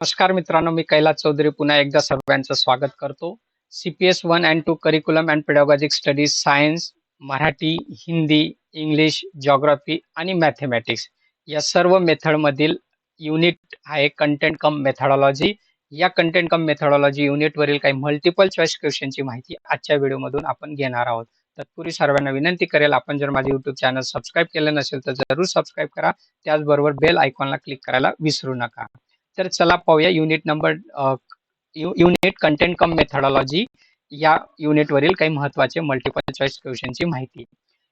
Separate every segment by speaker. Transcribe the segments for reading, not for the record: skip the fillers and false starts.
Speaker 1: नमस्कार मित्रांनो, मी कैलास चौधरी पुन्हा एकदा सर्वांचं स्वागत करतो. CPS 1 and 2 curriculum and pedagogic studies science, Marathi, Hindi, English, geography आणि मॅथेमॅटिक्स या सर्व मेथडमधील युनिट आहे कंटेंट कम मेथॉडॉलॉजी. या कंटेंट कम मेथॉडॉलॉजी युनिटवरील काही मल्टिपल चॉईस क्वेश्चनची माहिती आजच्या व्हिडिओमधून आपण घेणार आहोत. तत्पूर्वी सर्वांना विनंती करेल, आपण जर माझे YouTube चॅनल सबस्क्राईब केलं नसेल तर जरूर सबस्क्राईब करा. त्याचबरोबर बेल आयकॉनला क्लिक करायला विसरू नका. तर चला पाहूया युनिट कंटेंट कम मेथॉडॉलॉजी या युनिटवरील काही महत्त्वाचे मल्टिपल चॉईस क्वेश्चनची माहिती.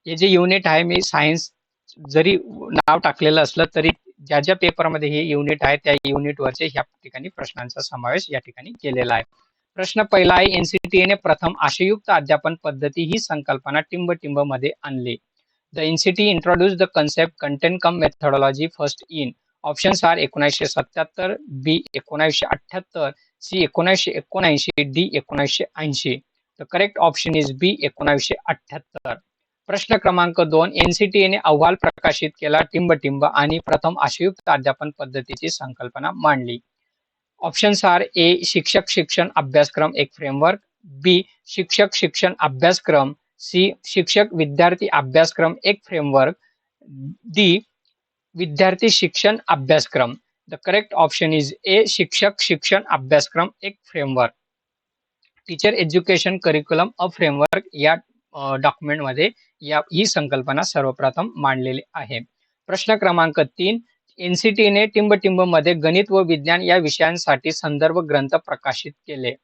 Speaker 1: हे जे युनिट आहे, मी सायन्स जरी नाव टाकलेलं असलं तरी ज्या ज्या पेपरमध्ये हे युनिट आहे त्या युनिटवरचे ह्या ठिकाणी प्रश्नांचा समावेश या ठिकाणी केलेला आहे. प्रश्न पहिला आहे, एनसीटीए ने प्रथम आशययुक्त अध्यापन पद्धती ही संकल्पना टिंब मध्ये आणली. The NCT introduce the concept content cum methodology first in. Options are 1977, B 1978, C 1979, D 1980. The correct option is B 1978. प्रश्न क्रमांक 2, एनसीटीएने अहवाल प्रकाशित केला टिंब आणि प्रथम आशययुक्त अध्यापन पद्धतीची संकल्पना मांडली. ऑप्शन्स आर ए शिक्षक शिक्षण अभ्यासक्रम एक फ्रेमवर्क, बी शिक्षक शिक्षण अभ्यासक्रम, सी शिक्षक विद्यार्थी अभ्यासक्रम एक फ्रेमवर्क, डी विद्यार्थी शिक्षण अभ्यासक्रम. द करेक्ट ऑप्शन इज ए शिक्षक शिक्षण अभ्यासक्रम एक framework. Teacher education curriculum a framework या डॉक्युमेंटमध्ये ही संकल्पना सर्वप्रथम मांडलेली आहे. प्रश्न क्रमांक 3, एनसीटीने टिंब मध्ये गणित व विज्ञान या विषयांसाठी संदर्भ ग्रंथ प्रकाशित केले.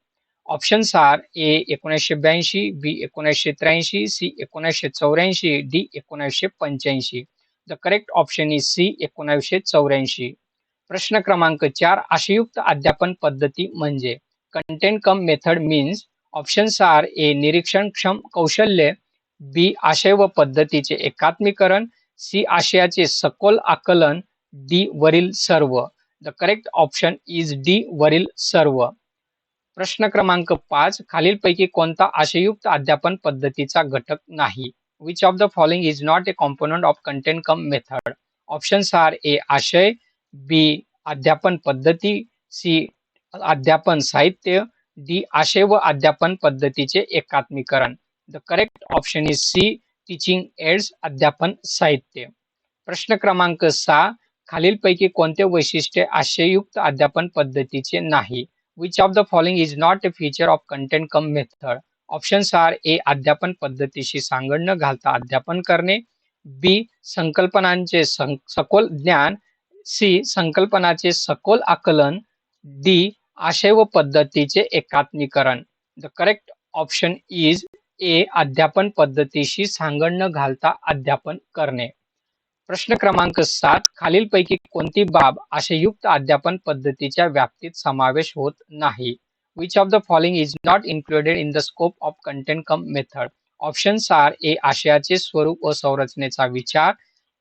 Speaker 1: Options are A 1982, B 1983, C 1984, D 1985. The correct option is C 1984. प्रश्न क्रमांक 4, आशययुक्त अध्यापन पद्धती म्हणजे. Content cum method means. Options are A निरीक्षणक्षम कौशल्य, बी आशय व पद्धतीचे एकात्मीकरण, सी आशयाचे सखोल आकलन, डी वरील सर्व. The correct option is D वरील सर्व. प्रश्न क्रमांक 5, खालीलपैकी कोणता आशययुक्त अध्यापन पद्धतीचा घटक नाही. Which of the following is not a component of content cum method. Options are A आशय, बी अध्यापन पद्धती, सी अध्यापन साहित्य, डी आशय व अध्यापन पद्धतीचे एकात्मीकरण. The correct option is C teaching aids अध्यापन साहित्य. प्रश्न क्रमांक 6, खालीलपैकी कोणते वैशिष्ट्य आशययुक्त अध्यापन पद्धतीचे नाही. Which of the following is not a feature of content cum method. Options are A अध्यापन पद्धतीशी सांगड न घालता अध्यापन करणे, बी संकल्पनांचे सखोल ज्ञान, सी संकल्पनाचे सखोल आकलन, डी आशय व पद्धतीचे एकात्मीकरण. The correct option is A अध्यापन पद्धतीशी सांगड न घालता अध्यापन करणे. प्रश्न क्रमांक 7, खालीलपैकी कोणती बाब आशययुक्त अध्यापन पद्धतीच्या व्याप्तीत समावेश होत नाही. Which of the following is not included in the scope of content cum method. Options are A आशयाचे स्वरूप व संरचनेचा विचार,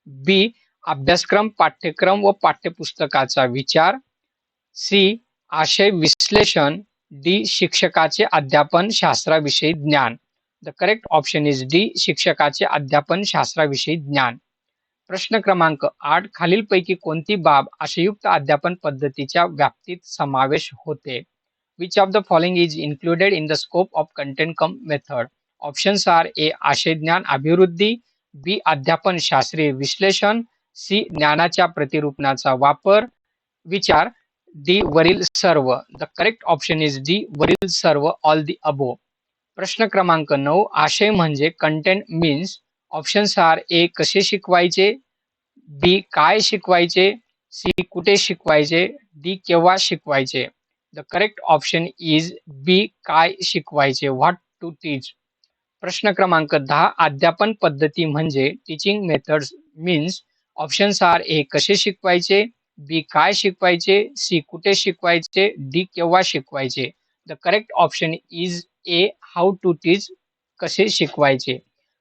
Speaker 1: बी अभ्यासक्रम पाठ्यक्रम व पाठ्यपुस्तकाचा विचार, सी आशय विश्लेषण, डी शिक्षकाचे अध्यापन शास्त्राविषयी ज्ञान. The correct option is D शिक्षकाचे अध्यापन शास्त्राविषयी ज्ञान. प्रश्न क्रमांक 8, खालीलपैकी कोणती बाब आशययुक्त अध्यापन पद्धतीच्या व्याप्तीत समावेश होते. Which of the following is included in the scope of content cum method. Options are A आशय ज्ञान अभिवृद्धी, बी अध्यापन शास्त्रीय विश्लेषण, सी ज्ञानाच्या प्रतिरूपणाचा वापर विचार, डी वरील सर्व. The correct option is D वरील सर्व, ऑल दी अबो. प्रश्न क्रमांक 9, आशय म्हणजे content means. Options are A कसे शिकवायचे, बी काय शिकवायचे, सी कुठे शिकवायचे, डी केव्हा शिकवायचे. द करेक्ट ऑप्शन इज बी काय शिकवायचे, व्हॉट टू टीच. प्रश्न क्रमांक 10, अध्यापन पद्धती म्हणजे teaching methods means. Options are A कसे शिकवायचे, बी काय शिकवायचे, सी कुठे शिकवायचे, डी केव्हा शिकवायचे. The correct option is A how to teach, कसे शिकवायचे.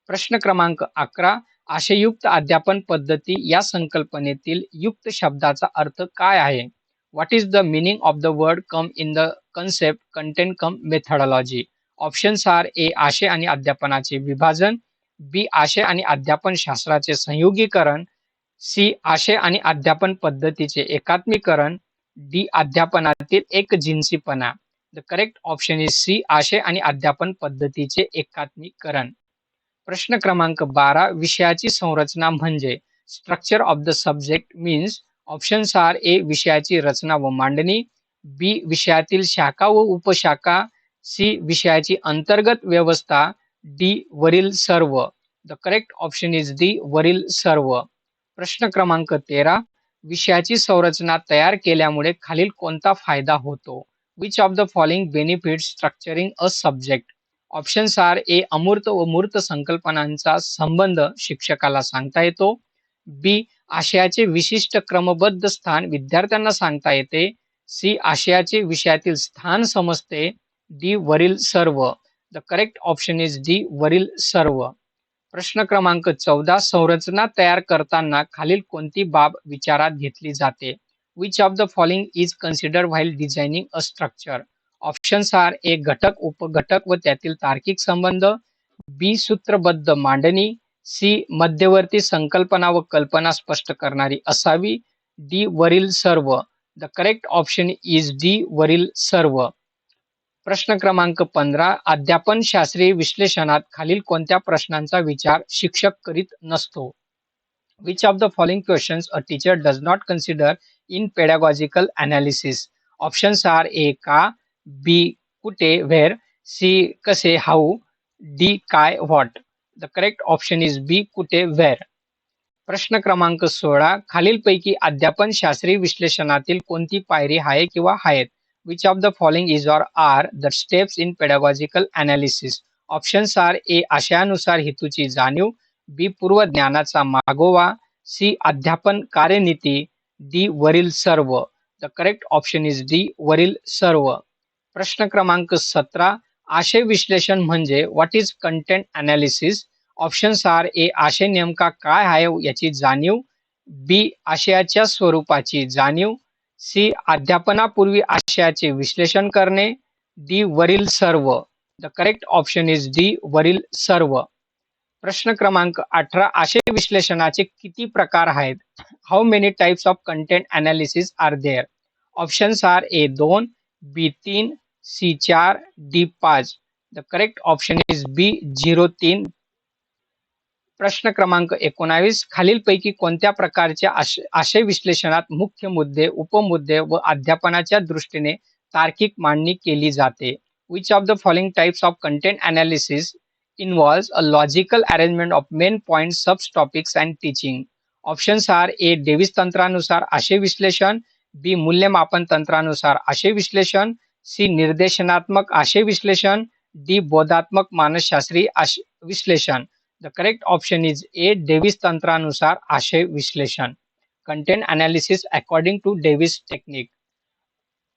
Speaker 1: प्रश्न क्रमांक 11, आशययुक्त अध्यापन पद्धती या संकल्पनेतील युक्त शब्दाचा अर्थ काय आहे. What is the meaning of the word cum in the concept content cum methodology. Options are A आशय आणि अध्यापनाचे विभाजन, बी आशय आणि अध्यापन शास्त्राचे संयोगीकरण, सी आशय आणि अध्यापन पद्धतीचे एकात्मीकरण, डी अध्यापनातील एकजिन्सीपणा. The correct option is C आशय आणि अध्यापन पद्धतीचे एकात्मीकरण. प्रश्न क्रमांक 12 विषयाची संरचना म्हणजे structure of the subject means. Options are A विषयाची रचना व मांडणी, बी विषयातील शाखा व उपशाखा, सी विषयाची अंतर्गत व्यवस्था, डी वरील सर्व. The correct option is D वरील सर्व. प्रश्न क्रमांक 13 विषयाची संरचना तयार केल्यामुळे खालील कोणता फायदा होतो. Which of the following benefits structuring a subject. Options are A अमूर्त व मूर्त संकल्पनांचा संबंध शिक्षकाला सांगता येतो, बी आशयाचे विशिष्ट क्रमबद्ध स्थान विद्यार्थ्यांना सांगता येते, सी आशयाचे विषयातील स्थान समजते, डी वरील सर्व. The correct option is D वरील सर्व. प्रश्न क्रमांक 14 संरचना तयार करताना खालील कोणती बाब विचारात घेतली जाते. Which of the following is considered while designing a structure. Options are A घटक उपघटक व त्यातील तार्किक संबंध, बी सूत्रबद्ध मांडणी, सी मध्यवर्ती संकल्पना व कल्पना स्पष्ट करणारी असावी, डी वरील सर्व. The correct option is D वरील सर्व. प्रश्न क्रमांक 15 अध्यापन शास्त्रीय विश्लेषणात खालील कोणत्या प्रश्नांचा विचार शिक्षक करीत नसतो. Which of the following questions a teacher does not consider in pedagogical analysis. Options are A का, बी कुठे व्हेर, सी कसे हाऊ, डी काय what. The correct option is B कुठे व्हेर. प्रश्न क्रमांक 16 खालीलपैकी अध्यापन शास्त्रीय विश्लेषणातील कोणती पायरी आहे किंवा आहेत. Which of the following is or are the steps in pedagogical analysis? Options are A आशयानुसार हेतूची जाणीव, बी पूर्व ज्ञानाचा मागोवा, सी अध्यापन कार्यनीती, डी वरील सर्व. The correct option is D वरील सर्व. प्रश्न क्रमांक 17 आशय विश्लेषण म्हणजे what is content analysis. Options are A आशय नेमका काय आहे याची जाणीव, बी आशयाच्या स्वरूपाची जाणीव, सी अध्यापनापूर्वी आशयाचे विश्लेषण करणे, डी वरील सर्व. The correct option is D वरील सर्व. प्रश्न क्रमांक 18 आशय विश्लेषणाचे किती प्रकार आहेत. How many types of content analysis are there. Options are A 2, B 3, C 4, D 5. The correct option is B 03. प्रश्न क्रमांक 19 खालीलपैकी कोणत्या प्रकारच्या आशय विश्लेषणात मुख्य मुद्दे उपमुद्दे व अध्यापनाच्या दृष्टीने तार्किक मांडणी केली जाते. Which of the following types of content analysis involves a logical arrangement of main point sub topics and teaching. Options are A Davis तंत्रानुसार आशय विश्लेषण, बी मूल्यमापन तंत्रानुसार आशय विश्लेषण, सी निर्देशनात्मक आशय विश्लेषण, डी बोधात्मक मानसशास्त्रीय विश्लेषण. The correct option is A Davis तंत्रानुसार आशय विश्लेषण. Content analysis according to Davis technique.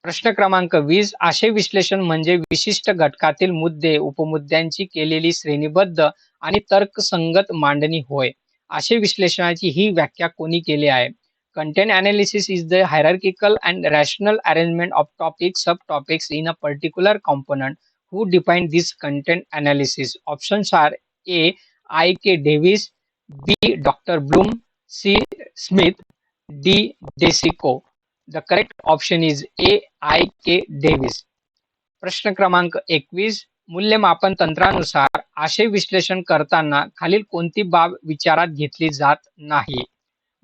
Speaker 1: प्रश्न क्रमांक 20 आशय विश्लेषण म्हणजे विशिष्ट घटकातील मुद्दे उपमुद्द्यांची केलेली श्रेणीबद्ध आणि तर्कसंगत मांडणी होय. आशय विश्लेषणाची ही व्याख्या कोणी केली आहे. Content analysis is the hierarchical and rational arrangement of topics sub topics in a particular component. Who define this content analysis. Options are A I. K. Davis, B. Dr. Bloom, C. Smith, D. Desico. The correct option is A. I. K. Davis. प्रश्न क्रमांक 21 मूल्यमापन तंत्रानुसार आशय विश्लेषण करताना खालील कोणती बाब विचारात घेतली जात नाही.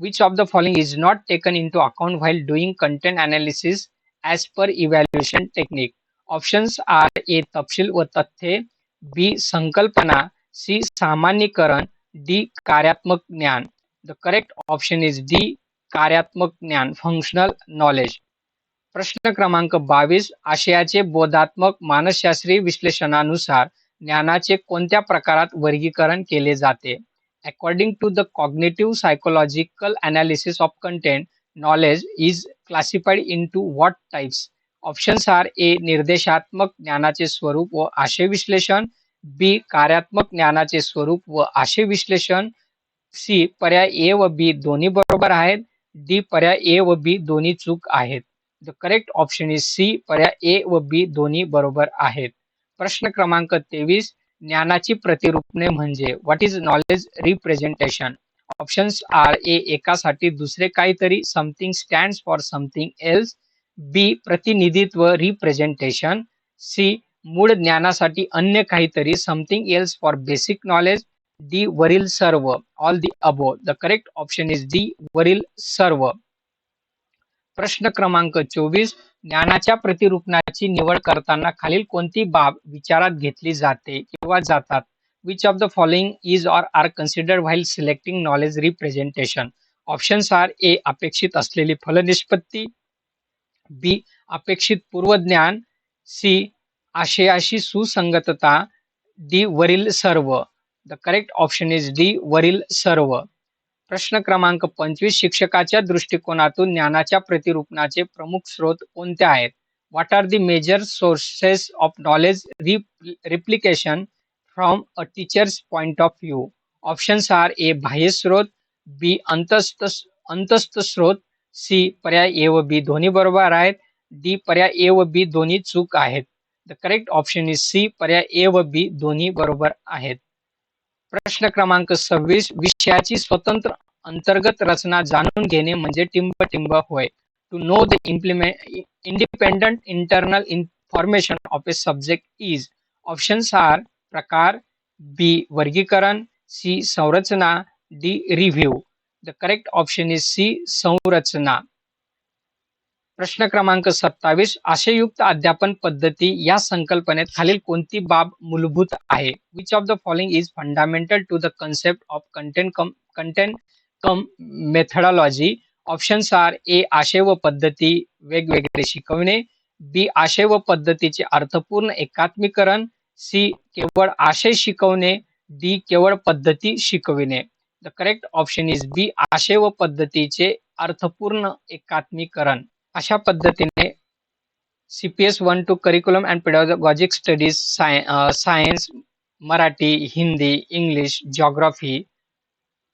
Speaker 1: Which of the following is not taken into account while doing content analysis as per evaluation technique? Options are A. तपशील व तथ्ये, B. संकल्पना, सी सामान्यीकरण, डी कार्यात्मक ज्ञान. The correct option is D कार्यात्मक ज्ञान फंक्शनल नॉलेज. प्रश्न क्रमांक 22 आशयाचे बोधात्मक मानसशास्त्रीय विश्लेषणानुसार ज्ञानाचे कोणत्या प्रकारात वर्गीकरण केले जाते. According to the cognitive psychological analysis of content knowledge is classified into what types. Options are A निर्देशात्मक ज्ञानाचे स्वरूप व आशय विश्लेषण, बी कार्यात्मक ज्ञानाचे स्वरूप व आशय विश्लेषण, सी पर्याय ए व बी दोन्ही बरोबर आहेत, डी पर्याय ए व बी दोन्ही चूक आहेत. The correct option is C पर्याय ए व बी दोन्ही बरोबर आहेत. प्रश्न क्रमांक 23 ज्ञानाची प्रतिरूपणे म्हणजे what is knowledge representation. Options are A एकासाठी दुसरे काहीतरी, something stands for something else, B प्रतिनिधित्व रिप्रेझेंटेशन, सी मूळ ज्ञानासाठी अन्य काहीतरी something else for basic knowledge, D वरील सर्व all the above. The correct option is D वरील सर्व. प्रश्न क्रमांक 24. ज्ञानाच्या प्रतिरूपणाची निवड करताना खालील कोणती बाब विचारात घेतली जाते किंवा जातात? Which of the following is or are considered while selecting knowledge representation? Options are A अपेक्षित असलेली फलनिष्पत्ती, बी अपेक्षित पूर्वज्ञान, सी आशयाशी सुसंगतता, डी वरील सर्व. The correct option is D वरील सर्व. प्रश्न क्रमांक 25. शिक्षकाच्या दृष्टिकोनातून ज्ञानाच्या प्रतिरूपणाचे प्रमुख स्रोत कोणते आहेत? What are the major sources of knowledge replication from a teacher's point of view? Options are A बाह्य स्रोत, बी अंतस्थ स्रोत, सी पर्याय ए व बी दोन्ही बरोबर आहेत, डी पर्याय ए व बी दोन्ही चूक आहेत. The correct option is C पर्याय ए व बी दोन्ही बरोबर आहेत. प्रश्न क्रमांक 26. विषयाची स्वतंत्र अंतर्गत रचना जाणून घेणे म्हणजे टिंब होय. To know the independent internal information of a subject is. Options are प्रकार, बी वर्गीकरण, सी संरचना, D review. The correct option is C संरचना. प्रश्न क्रमांक 27. आशययुक्त अध्यापन पद्धती या संकल्पनेत खालील कोणती बाब मूलभूत आहे? Which of the following is fundamental to the concept of content cum methodology? Options are A आशय व पद्धती वेगवेगळे शिकवणे, बी आशय व पद्धतीचे अर्थपूर्ण एकात्मीकरण, सी केवळ आशय शिकवणे, डी केवळ पद्धती शिकविणे. The correct option is B आशय व पद्धतीचे अर्थपूर्ण एकात्मीकरण. अशा पद्धतीने CPS 1-2 curriculum and pedagogic studies science, Marathi, Hindi, English, geography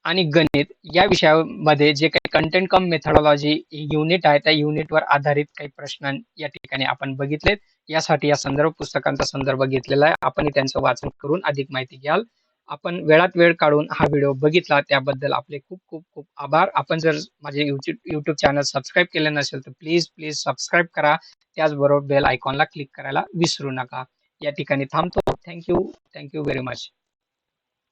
Speaker 1: आणि गणित या विषयामध्ये जे काही कंटेंट कम मेथडॉलॉजी युनिट आहे त्या युनिटवर आधारित काही प्रश्न या ठिकाणी आपण बघितलेत. यासाठी या संदर्भ पुस्तकांचा संदर्भ घेतलेला आहे. आपण त्यांचं वाचन करून अधिक माहिती घ्याल. आपण वेळात वेळ काढून हा व्हिडिओ बघितला त्याबद्दल आपले खूप खूप खूप आभार. आपण जर माझे यूट्यूब चॅनल सबस्क्राईब केले नसेल तर प्लीज सबस्क्राईब करा. त्याचबरोबर बेल आयकॉनला क्लिक करायला विसरू नका. या ठिकाणी थांबतो. Thank you very much.